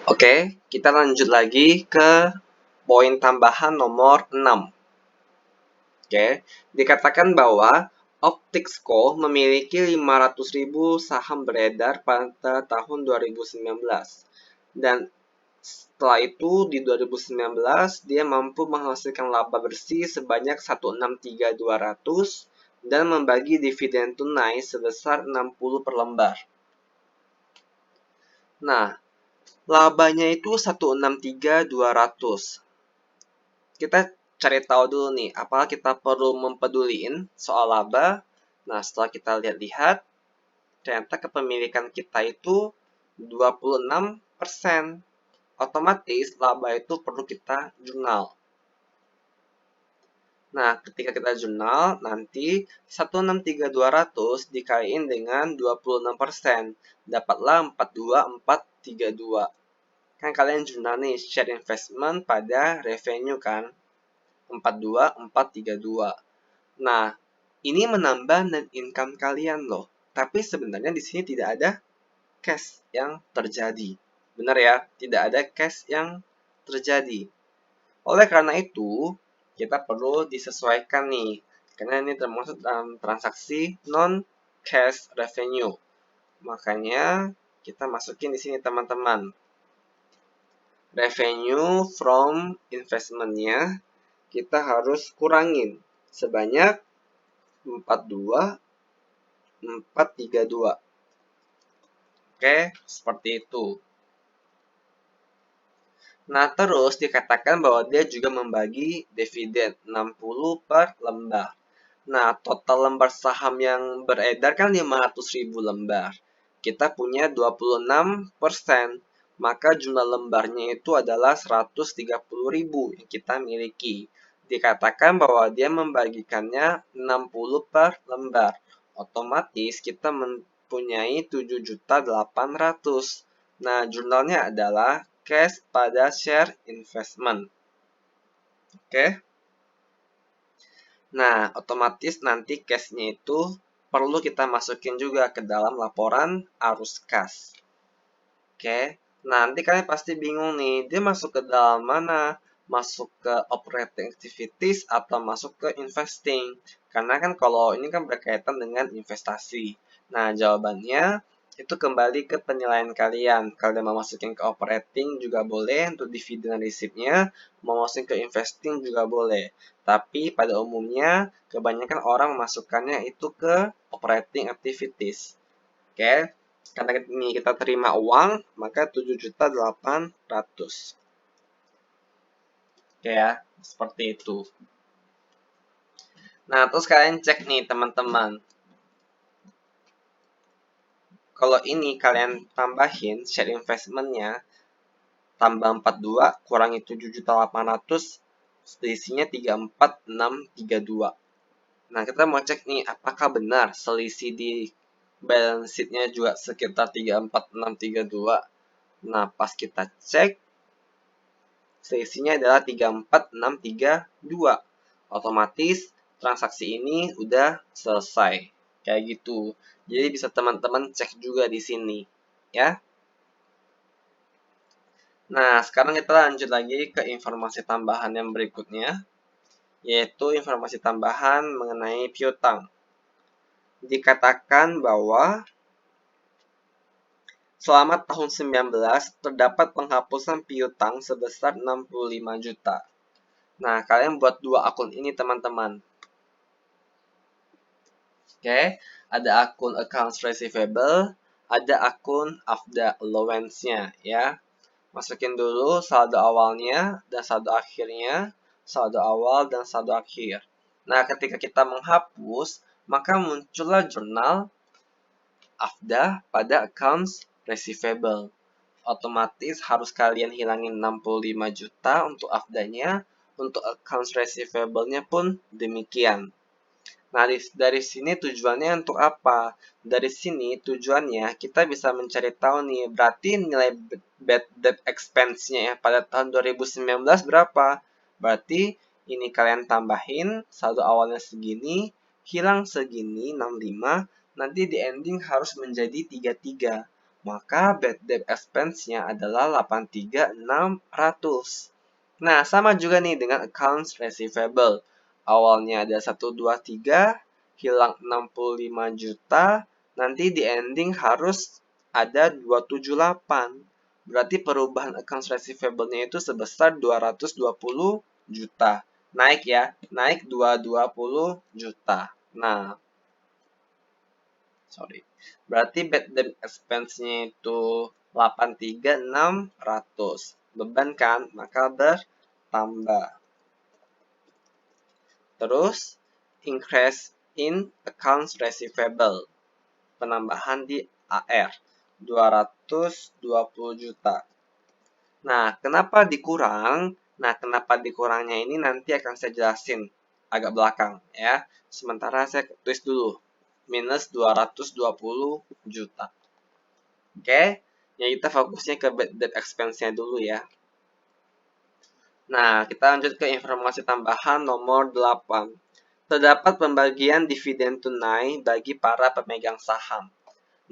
Oke, kita lanjut lagi ke poin tambahan nomor 6. Oke, dikatakan bahwa Optixco memiliki 500.000 saham beredar pada tahun 2019. Dan setelah itu di 2019 dia mampu menghasilkan laba bersih sebanyak 163.200 dan membagi dividen tunai sebesar 60 per lembar. Nah, labanya itu 163.200. Kita cari tahu dulu nih, apakah kita perlu mempeduliin soal laba? Nah, setelah kita lihat-lihat, ternyata kepemilikan kita itu 26%. Otomatis laba itu perlu kita jurnal. Nah, ketika kita jurnal, nanti 163.200 dikaliin dengan 26%. Dapatlah 42.432. Kan kalian jurnal nih, share investment pada revenue kan. 42.432. Nah, ini menambah net income kalian loh. Tapi sebenarnya di sini tidak ada cash yang terjadi. Benar ya? Tidak ada cash yang terjadi. Oleh karena itu, kita perlu disesuaikan nih. Karena ini termasuk dalam transaksi non-cash revenue. Makanya kita masukin di sini teman-teman. Revenue from investment-nya kita harus kurangin sebanyak 42.432. Oke, seperti itu. Nah, terus dikatakan bahwa dia juga membagi dividen 60 per lembar. Nah, total lembar saham yang beredar kan 500.000 lembar. Kita punya 26%, maka jumlah lembarnya itu adalah 130.000 yang kita miliki. Dikatakan bahwa dia membagikannya 60 per lembar. Otomatis kita mempunyai 7.800.000. Nah, jurnalnya adalah cash pada share investment. Oke. Nah, otomatis nanti cash-nya itu perlu kita masukin juga ke dalam laporan arus kas. Oke. Nanti kalian pasti bingung nih, dia masuk ke dalam mana? Masuk ke operating activities atau masuk ke investing? Karena kan kalau ini kan berkaitan dengan investasi. Nah, jawabannya itu kembali ke penilaian kalian. Kalian mau masukin ke operating juga boleh untuk dividen receipt-nya, mau masukin ke investing juga boleh. Tapi pada umumnya kebanyakan orang memasukkannya itu ke operating activities. Oke, karena ini kita terima uang, maka 7.800.000. Oke ya, seperti itu. Nah, terus kalian cek nih teman-teman. Kalau ini kalian tambahin share investment-nya, tambah 42, kurangi 7.800, selisihnya 34.632. Nah, kita mau cek nih, apakah benar selisih di balance sheet-nya juga sekitar 34.632. Nah, pas kita cek, selisihnya adalah 34.632. Otomatis transaksi ini udah selesai. Kayak gitu. Jadi bisa teman-teman cek juga di sini, ya. Nah, sekarang kita lanjut lagi ke informasi tambahan yang berikutnya, yaitu informasi tambahan mengenai piutang. Dikatakan bahwa selama tahun 19 terdapat penghapusan piutang sebesar 65 juta. Nah, kalian buat dua akun ini teman-teman. Oke, ada akun accounts receivable, ada akun AFDA allowance-nya ya. Masukin dulu saldo awalnya dan saldo akhirnya, saldo awal dan saldo akhir. Nah, ketika kita menghapus, maka muncullah jurnal AFDA pada accounts receivable. Otomatis harus kalian hilangin 65 juta untuk AFDA-nya, untuk accounts receivable-nya pun demikian. Nah, dari sini tujuannya untuk apa? Dari sini tujuannya kita bisa mencari tahu nih, berarti nilai bad debt expense-nya ya pada tahun 2019 berapa? Berarti ini kalian tambahin, saldo awalnya segini, hilang segini, 65, nanti di ending harus menjadi 33. maka bad debt expense-nya adalah 83.600. Nah, sama juga nih dengan accounts receivable. Awalnya ada 123, hilang 65 juta, nanti di ending harus ada 278. Berarti perubahan accounts receivable-nya itu sebesar 220 juta. Naik ya, naik 220 juta. Nah, berarti bad debt expense-nya itu 83.600. Beban kan, maka bertambah. Terus, increase in accounts receivable. Penambahan di AR, 220 juta. Nah, kenapa dikurang? Nah, kenapa dikurangnya ini nanti akan saya jelasin agak belakang ya. Sementara saya tulis dulu. Minus 220 juta. Oke, ya kita fokusnya ke bad debt expense-nya dulu ya. Nah, kita lanjut ke informasi tambahan nomor 8. Terdapat pembagian dividen tunai bagi para pemegang saham.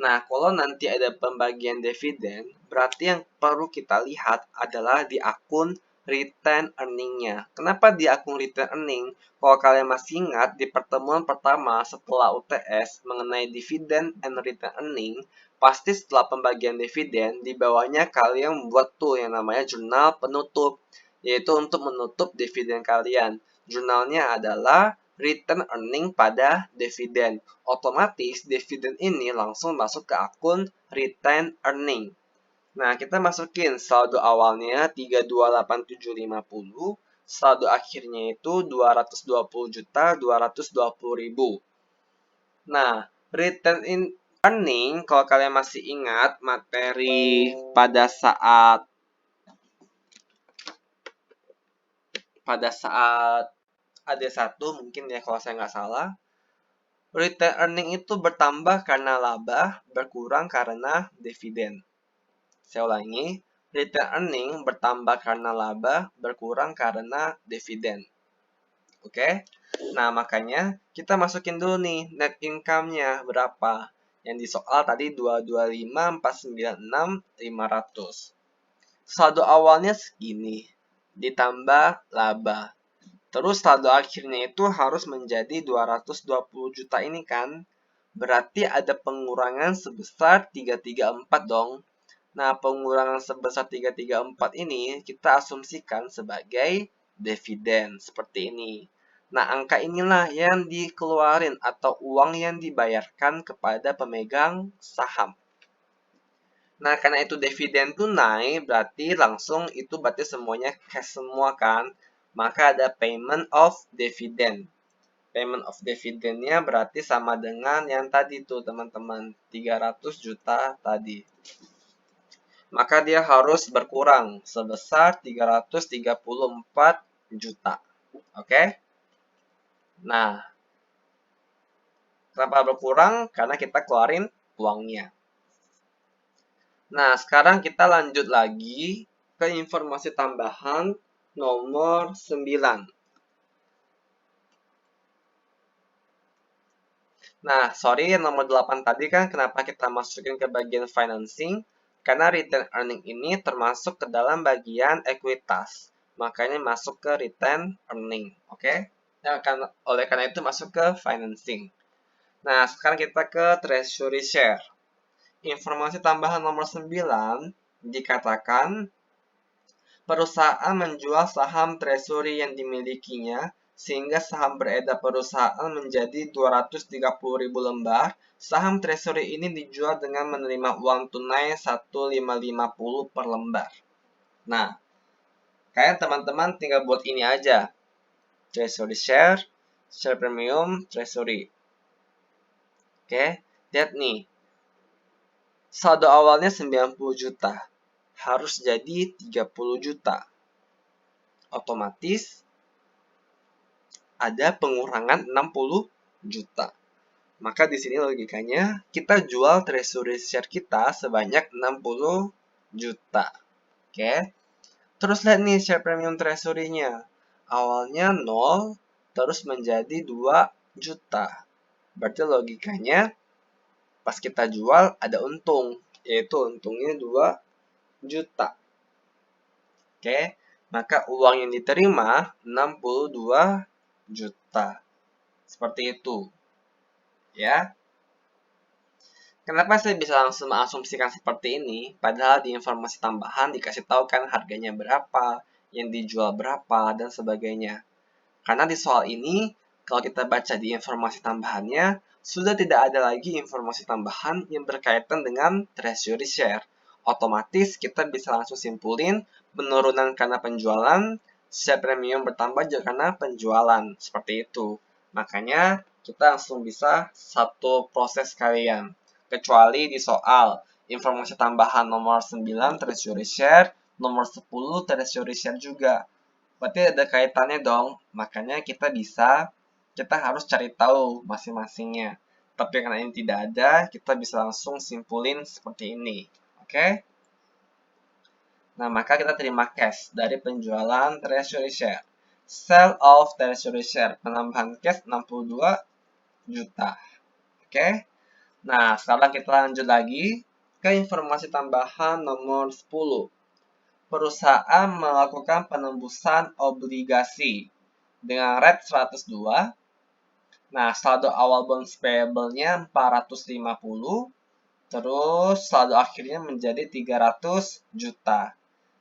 Nah, kalau nanti ada pembagian dividen, berarti yang perlu kita lihat adalah di akun return earning-nya. Kenapa di akun return earning? Kalau kalian masih ingat, di pertemuan pertama setelah UTS mengenai dividen and return earning, pasti setelah pembagian dividen, di bawahnya kalian buat tuh yang namanya jurnal penutup, yaitu untuk menutup dividen kalian. Jurnalnya adalah return earning pada dividen. Otomatis dividen ini langsung masuk ke akun return earning. Nah, kita masukin saldo awalnya 328.750, saldo akhirnya itu 220.220.000. Nah, return in earning kalau kalian masih ingat materi pada saat AD1 mungkin ya kalau saya nggak salah. Return earning itu bertambah karena laba, berkurang karena dividen. Saya ulangi, return earning bertambah karena laba, berkurang karena dividen. Oke? Nah, makanya kita masukin dulu nih net income-nya berapa. Yang di soal tadi 225.496.500. Saldo awalnya segini, ditambah laba. Terus saldo akhirnya itu harus menjadi 220 juta ini kan. Berarti ada pengurangan sebesar 334 dong. Nah, pengurangan sebesar 334 ini kita asumsikan sebagai dividen seperti ini. Nah, angka inilah yang dikeluarin atau uang yang dibayarkan kepada pemegang saham. Nah, karena itu dividen tunai, berarti langsung itu berarti semuanya cash semua kan. Maka ada payment of dividend. Payment of dividend-nya berarti sama dengan yang tadi tuh teman-teman, 300 juta tadi. Maka dia harus berkurang sebesar 334 juta. Oke? Nah, kenapa berkurang? Karena kita keluarin uangnya. Nah, sekarang kita lanjut lagi ke informasi tambahan nomor 9. Nah, sorry, nomor 8 tadi kan kenapa kita masukin ke bagian financing? Karena return earning ini termasuk ke dalam bagian ekuitas. Makanya masuk ke return earning. Oke? Nah, oleh karena itu masuk ke financing. Nah, sekarang kita ke treasury share. Informasi tambahan nomor 9 dikatakan perusahaan menjual saham treasury yang dimilikinya sehingga saham beredar perusahaan menjadi 230.000 lembar. Saham treasury ini dijual dengan menerima uang tunai 1.550 per lembar. Nah, kalian teman-teman tinggal buat ini aja. Treasury share, share premium, treasury. Oke, lihat nih. Saldo awalnya 90 juta. Harus jadi 30 juta. Otomatis ada pengurangan 60 juta. Maka di sini logikanya kita jual treasury share kita sebanyak 60 juta. Oke. Terus lihat nih share premium treasury-nya. Awalnya 0 terus menjadi 2 juta. Berarti logikanya pas kita jual ada untung. yaitu untungnya 2 juta. Oke, maka uang yang diterima 62 juta. Seperti itu. Ya. Kenapa saya bisa langsung mengasumsikan seperti ini, padahal di informasi tambahan dikasih tahu kan harganya berapa, yang dijual berapa, dan sebagainya. Karena di soal ini, kalau kita baca di informasi tambahannya, sudah tidak ada lagi informasi tambahan yang berkaitan dengan treasury share. Otomatis kita bisa langsung simpulin penurunan karena penjualan, share premium bertambah juga karena penjualan. Seperti itu. Makanya kita langsung bisa satu proses kalian. Kecuali di soal informasi tambahan nomor 9 treasury share, nomor 10 treasury share juga. Berarti ada kaitannya dong, makanya kita harus cari tahu masing-masingnya. Tapi karena ini tidak ada, kita bisa langsung simpulin seperti ini. Oke? Nah, maka kita terima cash dari penjualan treasury share. Sale of treasury share, penambahan cash 62 juta. Oke? Nah, sekarang kita lanjut lagi ke informasi tambahan nomor 10. Perusahaan melakukan penembusan obligasi dengan rate 102. Nah, saldo awal bonds payable-nya 450, terus saldo akhirnya menjadi 300 juta.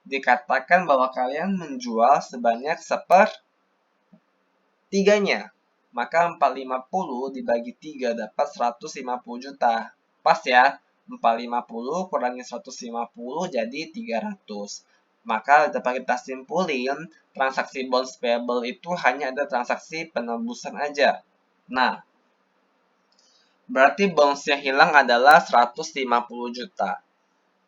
Dikatakan bahwa kalian menjual sebanyak sepertiganya. Maka 450 dibagi 3 dapat 150 juta. Pas ya, 450 kurangi 150 jadi 300. Maka dapat kita simpulin, transaksi bonds payable itu hanya ada transaksi penembusan aja. Nah, berarti bonds yang hilang adalah 150 juta.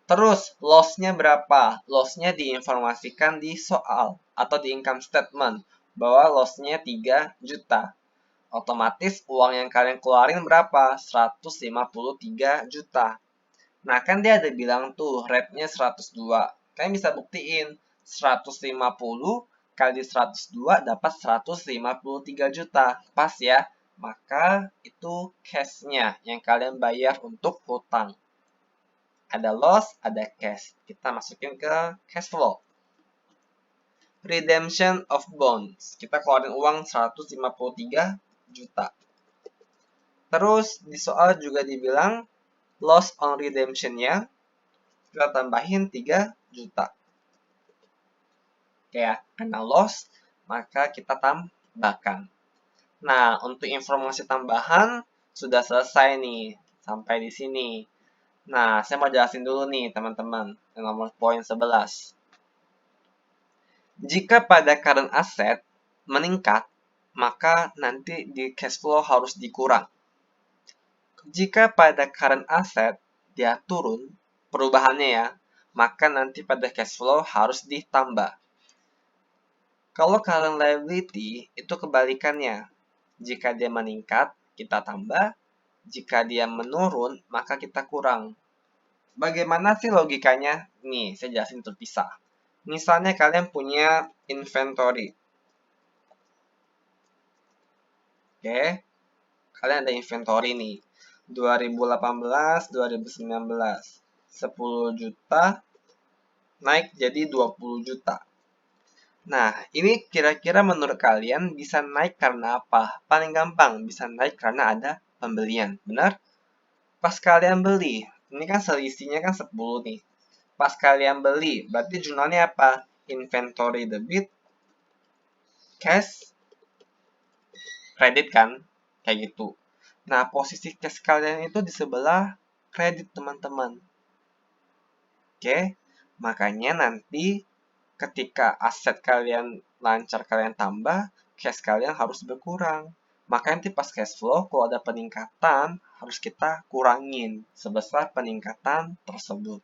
Terus, loss-nya berapa? Loss-nya diinformasikan di soal atau di income statement bahwa loss-nya 3 juta. Otomatis uang yang kalian keluarin berapa? 153 juta. Nah, kan dia ada bilang tuh rate-nya 102. Kalian bisa buktiin 150 kali 102 dapat 153 juta. Pas ya? Maka itu cash-nya yang kalian bayar untuk hutang. Ada loss, ada cash. Kita masukin ke cash flow. Redemption of bonds. Kita keluarin uang 153 juta. Terus di soal juga dibilang loss on redemption-nya kita tambahin 3 juta. Oke ya, karena loss maka kita tambahkan. Nah, untuk informasi tambahan sudah selesai nih sampai di sini. Nah, saya mau jelasin dulu nih teman-teman yang nomor poin 11. Jika pada current asset meningkat, maka nanti di cash flow harus dikurang. Jika pada current asset dia turun, perubahannya ya, maka nanti pada cash flow harus ditambah. Kalau current liability itu kebalikannya. Jika dia meningkat, kita tambah. Jika dia menurun, maka kita kurang. Bagaimana sih logikanya? Nih, saya jelasin terpisah. Misalnya kalian punya inventory. Oke, kalian ada inventory nih. 2018, 2019. 10 juta naik jadi 20 juta. Nah, ini kira-kira menurut kalian bisa naik karena apa? Paling gampang, bisa naik karena ada pembelian. Benar? Pas kalian beli, ini kan selisihnya kan 10 nih. Pas kalian beli, berarti jurnalnya apa? Inventory debit, cash, kredit kan? Kayak gitu. Nah, posisi cash kalian itu di sebelah kredit, teman-teman. Oke? Makanya nanti ketika aset kalian lancar kalian tambah, cash kalian harus berkurang. Maka nanti pas cash flow, kalau ada peningkatan, harus kita kurangin sebesar peningkatan tersebut.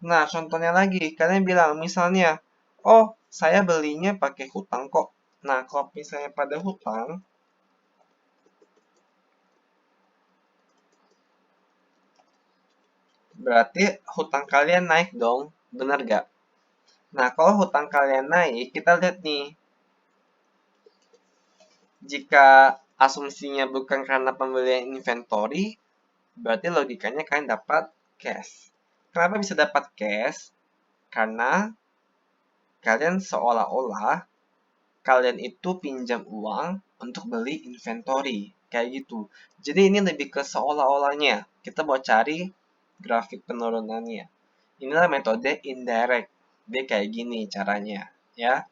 Nah, contohnya lagi, kalian bilang misalnya, oh, saya belinya pakai hutang kok. Nah, kalau misalnya pada hutang, berarti hutang kalian naik dong, benar gak? Nah, kalau hutang kalian naik, kita lihat nih, jika asumsinya bukan karena pembelian inventory, berarti logikanya kalian dapat cash. Kenapa bisa dapat cash? Karena kalian seolah-olah kalian itu pinjam uang untuk beli inventory. Kayak gitu. Jadi ini lebih ke seolah-olahnya. Kita mau cari grafik penurunannya. Inilah metode indirect. Dia kayak gini caranya. Ya.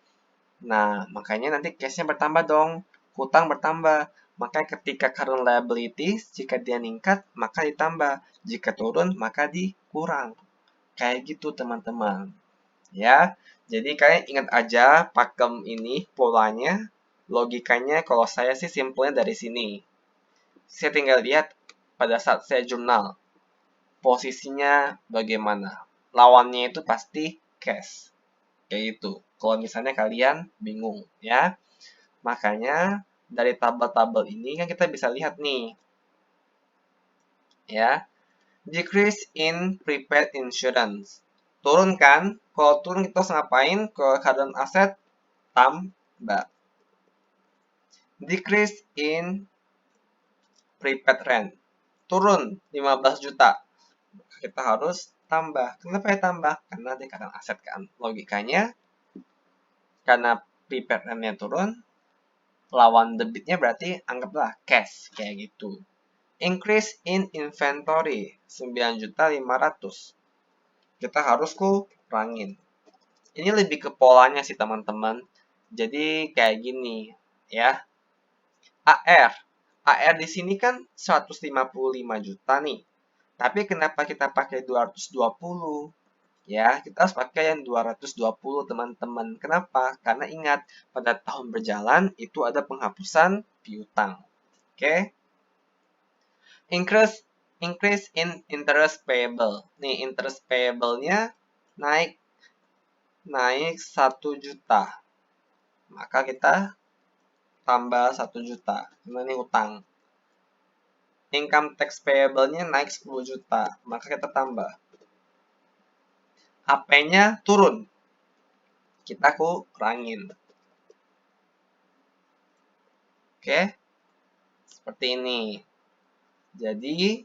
Nah, makanya nanti cash-nya bertambah dong. Hutang bertambah. Maka ketika current liabilities, jika dia meningkat, maka ditambah. Jika turun, maka dikurang. Kayak gitu, teman-teman. Ya, jadi kalian ingat aja pakem ini, polanya, logikanya kalau saya sih simpelnya dari sini. Saya tinggal lihat pada saat saya jurnal, posisinya bagaimana. Lawannya itu pasti cash. Kayak gitu. Kalau misalnya kalian bingung, ya. Makanya dari tabel-tabel ini kan kita bisa lihat nih, ya. Decrease in prepaid insurance. Turun kan? Kalau turun kita harus ngapain? Ke current asset tambah. Decrease in prepaid rent. Turun 15 juta. Kita harus tambah. Kenapa ya tambah? Karena dia current asset kan. Logikanya, karena prepaid rent-nya turun, lawan debitnya berarti anggaplah cash. Kayak gitu. Increase in inventory 9.500.000. Kita harus kurangin. Ini lebih ke polanya sih teman-teman. Jadi kayak gini ya. AR. AR di sini kan 155 juta nih. Tapi kenapa kita pakai 220? Ya, kita harus pakai yang 220 teman-teman. Kenapa? Karena ingat, pada tahun berjalan itu ada penghapusan piutang. Oke? Increase in interest payable. Nih, interest payable-nya naik 1 juta. Maka kita tambah 1 juta. Karena ini utang. Income tax payable-nya naik 10 juta. Maka kita tambah. AP-nya turun. Kita kurangin. Oke. Seperti ini. Jadi,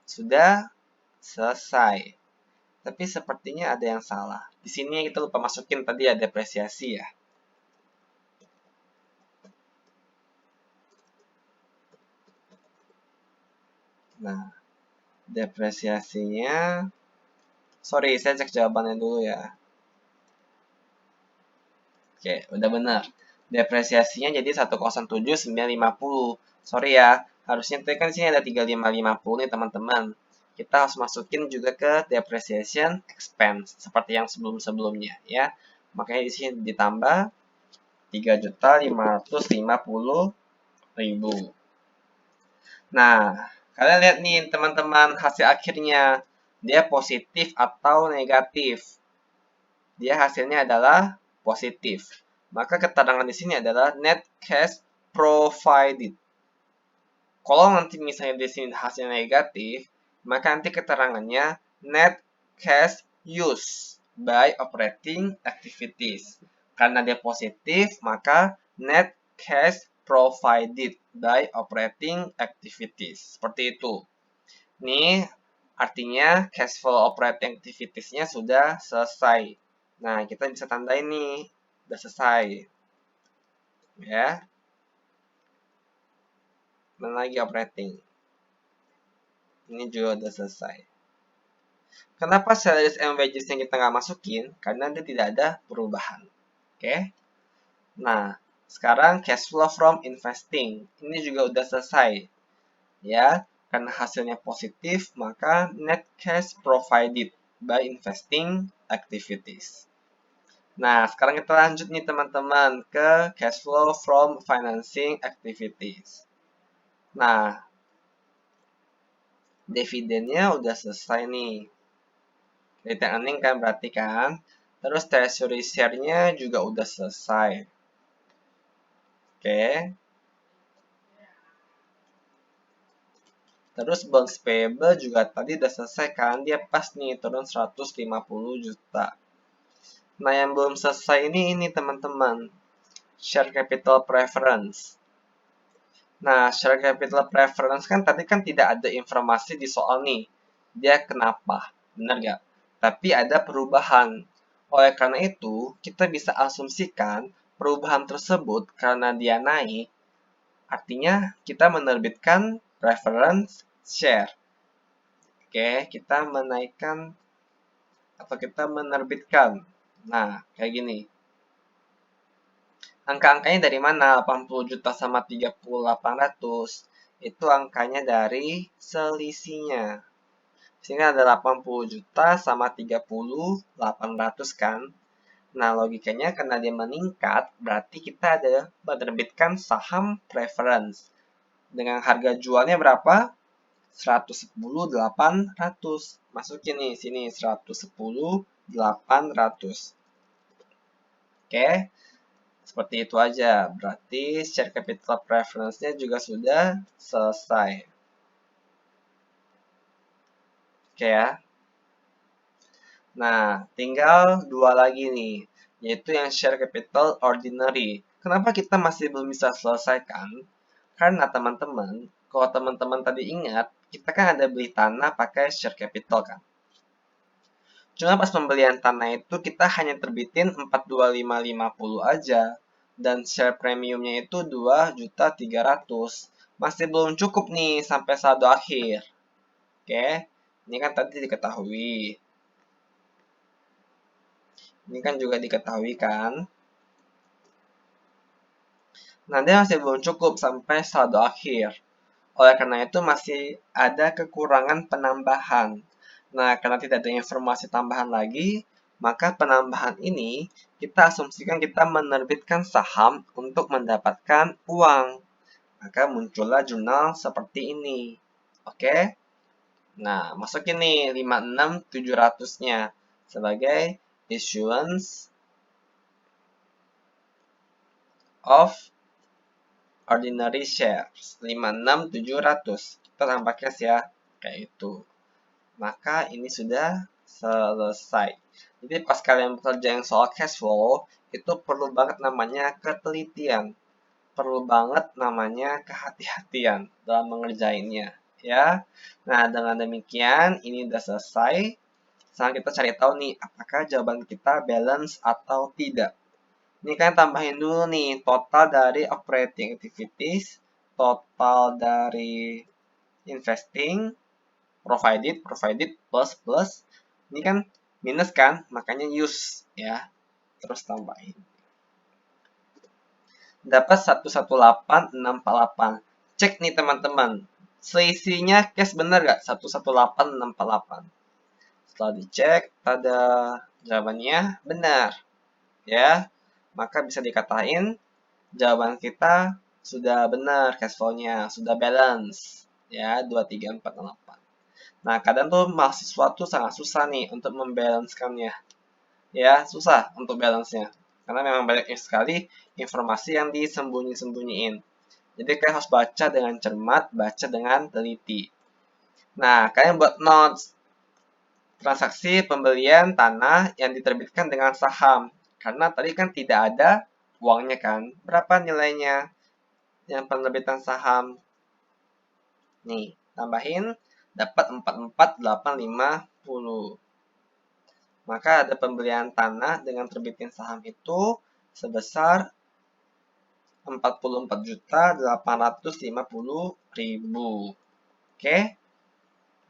sudah selesai. Tapi sepertinya ada yang salah. Di sini kita lupa masukin tadi ada depresiasi ya. Nah, depresiasinya, sorry, saya cek jawabannya dulu ya. Oke, udah benar. Depresiasinya jadi 107.950. Sorry ya, harusnya tadi kan sini ada 3550 nih teman-teman. Kita harus masukin juga ke depreciation expense seperti yang sebelum-sebelumnya ya. Makanya di sini ditambah 3.550.000. Nah, kalian lihat nih teman-teman hasil akhirnya dia positif atau negatif. Dia hasilnya adalah positif. Maka keterangan di sini adalah net cash provided. Kalau nanti misalnya di sini hasilnya negatif, maka nanti keterangannya net cash used by operating activities. Karena dia positif, maka net cash provided by operating activities. Seperti itu. Ini artinya cash flow operating activities-nya sudah selesai. Nah, kita bisa tandain nih, udah selesai. Ya. Mana lagi operating? Ini juga udah selesai. Kenapa salaries and wages yang kita nggak masukin? Karena dia tidak ada perubahan. Oke. Nah, sekarang cash flow from investing. Ini juga udah selesai. Ya, karena hasilnya positif, maka net cash provided by investing activities. Nah, sekarang kita lanjut nih teman-teman ke cash flow from financing activities. Nah, dividennya udah selesai nih. Retained earning kan berarti kan. Terus treasury share-nya juga udah selesai. Oke. Terus bonds payable juga tadi udah selesai kan. Dia pas nih turun 150 juta. Nah, yang belum selesai ini teman-teman. Share capital preference. Nah, share capital preference kan tadi kan tidak ada informasi di soal nih. Dia kenapa? Benar nggak? Tapi ada perubahan. Oleh karena itu, kita bisa asumsikan perubahan tersebut karena dia naik, artinya kita menerbitkan preference share. Oke, kita menaikkan atau kita menerbitkan. Nah, kayak gini. Angka-angkanya dari mana? 80 juta sama 30.800. Itu angkanya dari selisihnya. Sini ada 80 juta sama 30.800 kan. Nah, logikanya karena dia meningkat, berarti kita ada menerbitkan saham preference. Dengan harga jualnya berapa? 110.800. Masukin nih sini 110.800. Oke. Seperti itu aja. Berarti share capital preference-nya juga sudah selesai. Oke ya. Nah, tinggal dua lagi nih, yaitu yang share capital ordinary. Kenapa kita masih belum bisa selesaikan? Karena teman-teman, kalau teman-teman tadi ingat, kita kan ada beli tanah pakai share capital kan. Cuma pas pembelian tanah itu kita hanya terbitin 42550 aja. Dan share premiumnya itu 2.300.000. Masih belum cukup nih sampai saldo akhir. Oke, ini kan tadi diketahui. Ini kan juga diketahui kan. Nah, dia masih belum cukup sampai saldo akhir. Oleh karena itu masih ada kekurangan penambahan. Nah, karena tidak ada informasi tambahan lagi, maka penambahan ini kita asumsikan kita menerbitkan saham untuk mendapatkan uang. Maka muncullah jurnal seperti ini. Oke? Nah, masukin nih 56.700-nya sebagai issuance of ordinary shares. 56.700. Kita tambah cash ya, kayak itu. Maka ini sudah selesai. Jadi pas kalian bekerja yang soal cash flow, itu perlu banget namanya ketelitian. Perlu banget namanya kehati-hatian dalam mengerjainnya. Ya. Nah, dengan demikian, ini udah selesai. Sekarang kita cari tahu nih, apakah jawaban kita balance atau tidak. Ini kan tambahin dulu nih, total dari operating activities, total dari investing, provided plus. Ini kan minus kan, makanya use ya. Terus tambahin. Dapat 118.648. Cek nih teman-teman. Selisihnya cash bener gak? 118.648. Setelah dicek, ada jawabannya benar. Ya, maka bisa dikatain jawaban kita sudah benar cash flow-nya, sudah balance. Ya, 2348. Nah, kadang tuh mahasiswa tuh sangat susah nih untuk membalancekannya. Ya, susah untuk balance-nya. Karena memang banyak sekali informasi yang disembunyi-sembunyiin. Jadi kalian harus baca dengan cermat, baca dengan teliti. Nah, kalian buat notes transaksi pembelian tanah yang diterbitkan dengan saham. Karena tadi kan tidak ada uangnya kan. Berapa nilainya yang penerbitan saham? Nih, tambahin dapat 44.850. Maka ada pembelian tanah dengan terbitin saham itu sebesar 44.850.000. Oke?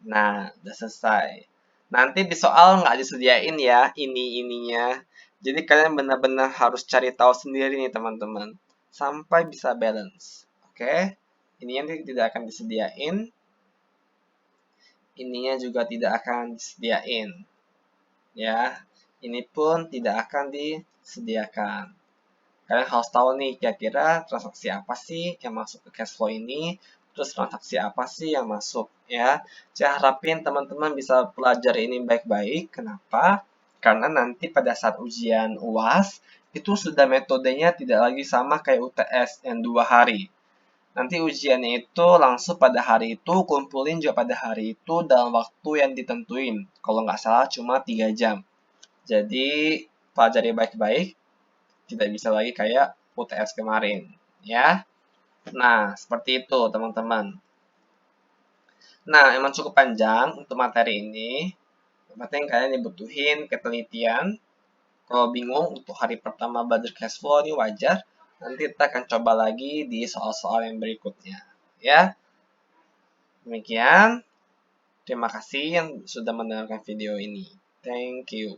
Nah, udah selesai. Nanti di soal nggak disediain ya ininya. Jadi kalian benar-benar harus cari tahu sendiri nih teman-teman. Sampai bisa balance. Oke? Ininya tidak akan disediain. Ininya juga tidak akan disediain. Ya, ini pun tidak akan disediakan. Kalian harus tahu nih kira-kira transaksi apa sih yang masuk ke cash flow ini, terus transaksi apa sih yang masuk ya. Saya harapin teman-teman bisa pelajari ini baik-baik. Kenapa? Karena nanti pada saat ujian UAS itu sudah metodenya tidak lagi sama kayak UTS yang 2 hari. Nanti ujiannya itu langsung pada hari itu, kumpulin juga pada hari itu dalam waktu yang ditentuin. Kalau nggak salah cuma 3 jam. Jadi pelajari baik-baik, tidak bisa lagi kayak UTS kemarin. Ya. Nah, seperti itu teman-teman. Nah, emang cukup panjang untuk materi ini. penting kalian dibutuhin ketelitian. Kalau bingung untuk hari pertama belajar cash flow ini wajar. Nanti kita akan coba lagi di soal-soal yang berikutnya. Ya, demikian. Terima kasih yang sudah mendengarkan video ini. Thank you.